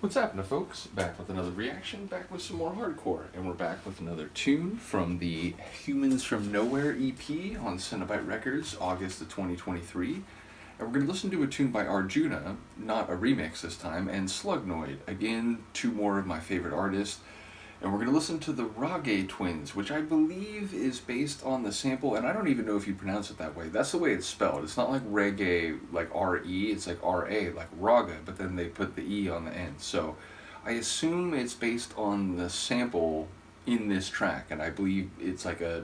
What's happening, folks? Back with another reaction, back with some more hardcore, and we're back with another tune from the Humans from Nowhere EP on Cenobite Records, August of 2023. And we're going to listen to a tune by Arjuna, not a remix this time, and Slugnoid, again, two more of my favorite artists. And we're going to listen to the Raggae Twins, which I believe is based on the sample, and I don't even know if you pronounce it that way. That's the way it's spelled. It's not like reggae, like R-E, it's like R-A, like Ragga, but then they put the E on the end. So I assume it's based on the sample in this track, and I believe it's like a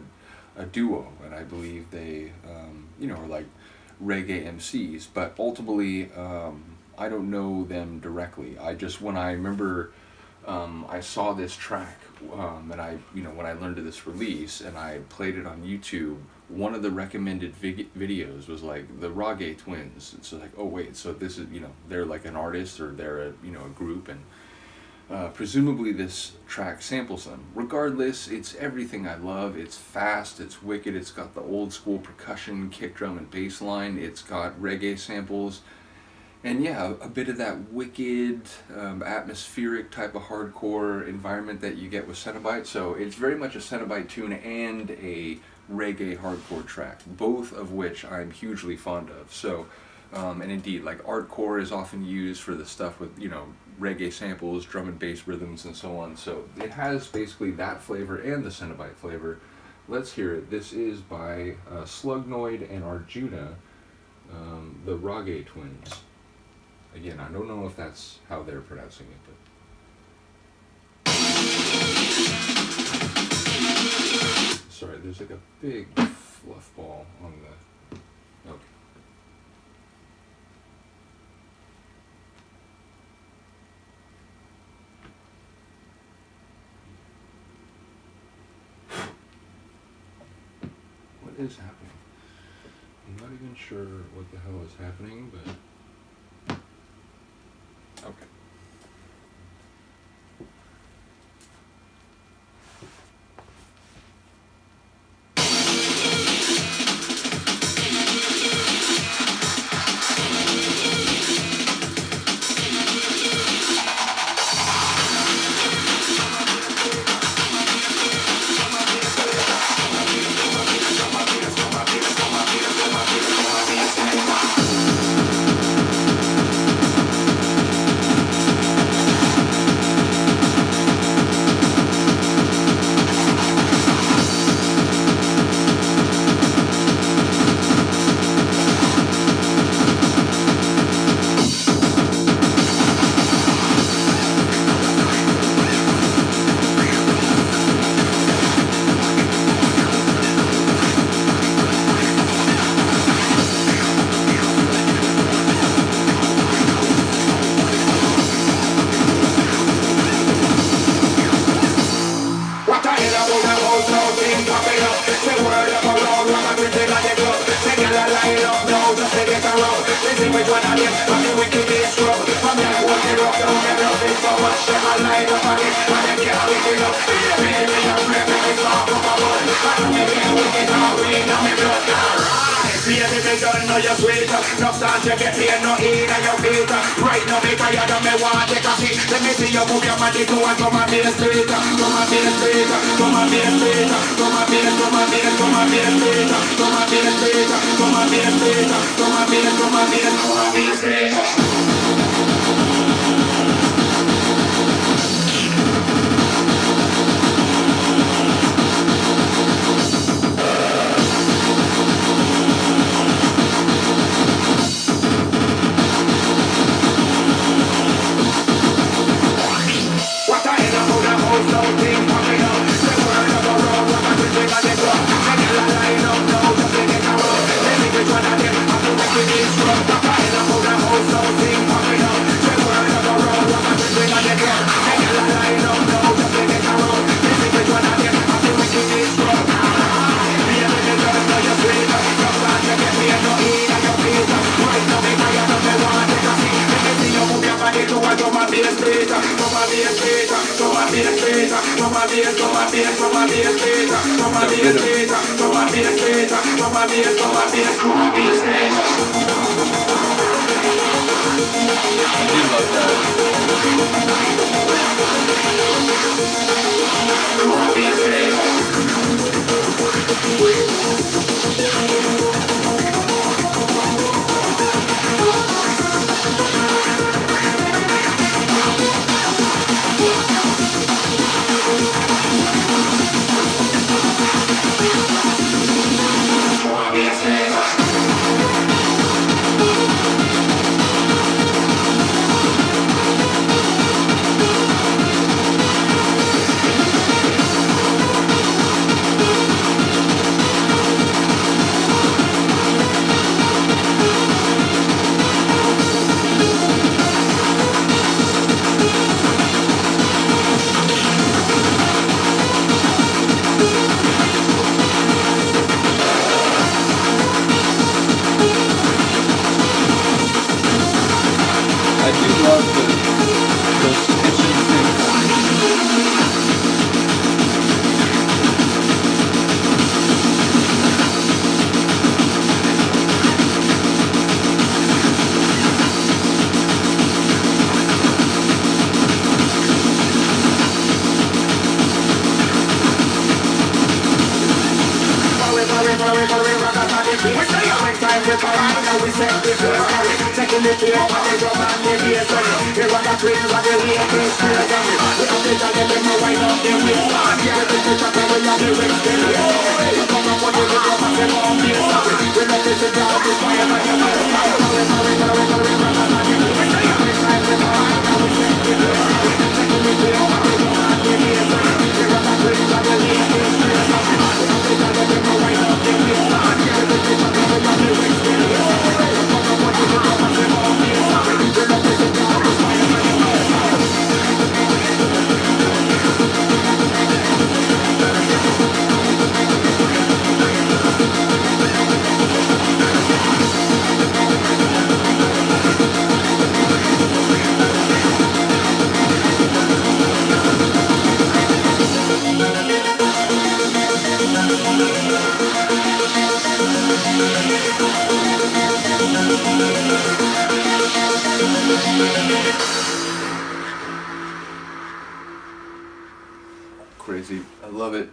duo, and I believe they, are like reggae MCs, but ultimately, I don't know them directly. When I remember... I saw this track, and when I learned of this release, and I played it on YouTube, one of the recommended videos was like the Raggae Twins. It's like, oh wait, so this is, they're like an artist, or they're a group, and presumably this track samples them. Regardless, it's everything I love. It's fast, it's wicked, it's got the old school percussion, kick drum, and bass line. It's got reggae samples. And yeah, a bit of that wicked, atmospheric type of hardcore environment that you get with Cenobite. So it's very much a Cenobite tune and a reggae hardcore track, both of which I'm hugely fond of. So, and indeed, like artcore is often used for the stuff with, reggae samples, drum and bass rhythms, and so on. So it has basically that flavor and the Cenobite flavor. Let's hear it. This is by Slugnoid and Arjuna, the Raggae Twins. Again, I don't know if that's how they're pronouncing it, but... Sorry, there's like a big fluff ball on the... Okay. What is happening? I'm not even sure what the hell is happening, but... Okay. Right now, me tired and me want take a seat. Let me see you move your body to and come and be a straight. Come and be a straight. Come and be a straight. Come and be a straight. Come and be a straight. Come and be a straight. Come and be a straight. Come and be a straight. I do love that. Taking the fear of the drum and the bass. The Ragga Twins are the latest players. We have to tell them to wind up the waist. Yeah, the picture can we have the rest of the day. Come on, put the drum and the bomb bass. We love this to drop the fire and the Crazy. I love it.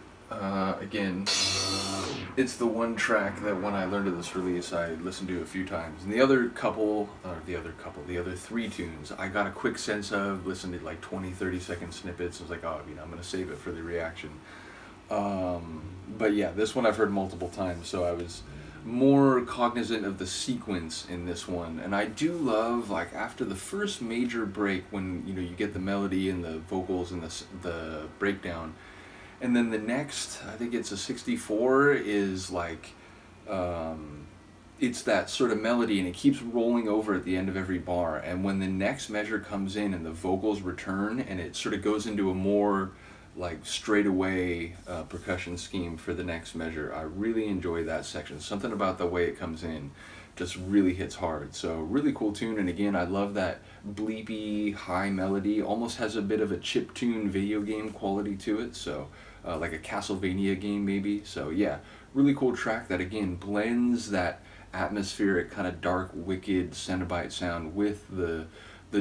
Again, it's the one track that when I learned of this release, I listened to a few times. And the other three tunes, I got a quick sense of, listened to like 20, 30-second snippets. I was like, oh, I'm going to save it for the reaction. But yeah, this one I've heard multiple times, so I was more cognizant of the sequence in this one. And I do love, like, after the first major break, when you get the melody and the vocals and the breakdown, and then the next, I think it's a 64, is like it's that sort of melody, and it keeps rolling over at the end of every bar. And when the next measure comes in and the vocals return, and it sort of goes into a more like straight away percussion scheme for the next measure, I really enjoy that section. Something about the way it comes in just really hits hard. So really cool tune. And again, I love that bleepy high melody, almost has a bit of a chiptune video game quality to it, so like a Castlevania game maybe. So yeah, really cool track that again blends that atmospheric kind of dark wicked Cenobite sound with the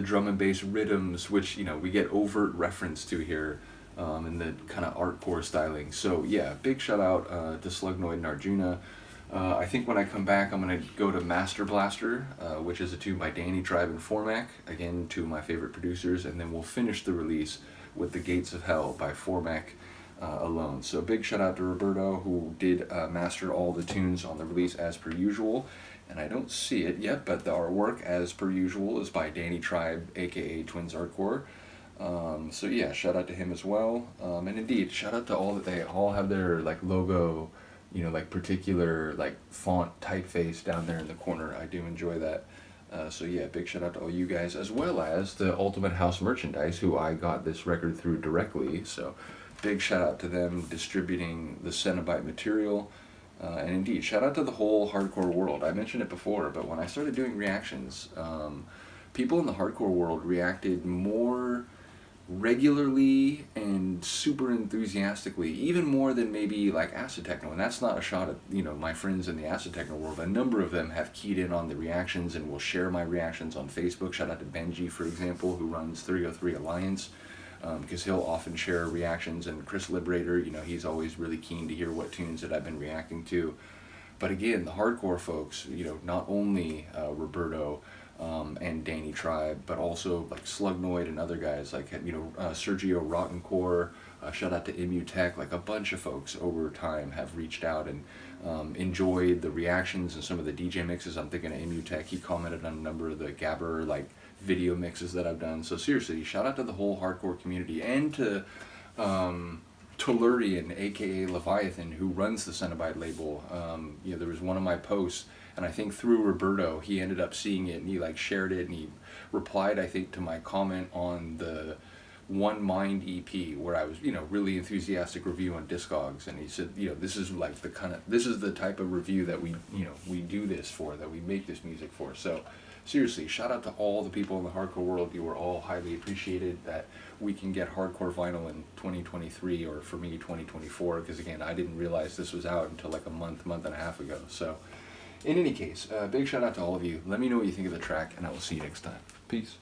drum and bass rhythms, which we get overt reference to here in the kind of artcore styling. So yeah, big shout out to Slugnoid and Arjuna. I think when I come back, I'm going to go to Master Blaster, which is a tune by Danny Tribe and Formac, again, two of my favorite producers, and then we'll finish the release with The Gates of Hell by Formac alone. So big shout out to Roberto, who did master all the tunes on the release as per usual, and I don't see it yet, but the artwork as per usual is by Danny Tribe, aka Twins Artcore. So yeah, shout out to him as well, and indeed, shout out to all that they all have their like logo, like particular like font typeface down there in the corner. I do enjoy that. So yeah, big shout out to all you guys, as well as the Ultimate House Merchandise, who I got this record through directly. So big shout out to them distributing the Cenobite material. And indeed, shout out to the whole hardcore world. I mentioned it before, but when I started doing reactions, people in the hardcore world reacted more regularly and super enthusiastically, even more than maybe like acid techno. And that's not a shot at my friends in the acid techno world. A number of them have keyed in on the reactions and will share my reactions on Facebook. Shout out to Benji, for example, who runs 303 Alliance, because he'll often share reactions. And Chris Liberator, he's always really keen to hear what tunes that I've been reacting to. But again, the hardcore folks, not only Roberto and Danny Tribe, but also like Slugnoid and other guys like Sergio Rottencore, shout out to Imutech, like a bunch of folks over time have reached out and enjoyed the reactions and some of the DJ mixes. I'm thinking of Imutech, he commented on a number of the Gabber like video mixes that I've done. So seriously, shout out to the whole hardcore community, and to Tellurian, aka Leviathan, who runs the Cenobite label. There was one of my posts, and I think through Roberto, he ended up seeing it and he like shared it, and he replied, I think, to my comment on the One Mind EP, where I was, really enthusiastic review on Discogs, and he said, this is like this is the type of review that we do this for, that we make this music for. So seriously, shout out to all the people in the hardcore world. You were all highly appreciated that we can get hardcore vinyl in 2023, or for me 2024, because again, I didn't realize this was out until like a month and a half ago. So in any case, big shout out to all of you. Let me know what you think of the track, and I will see you next time. Peace.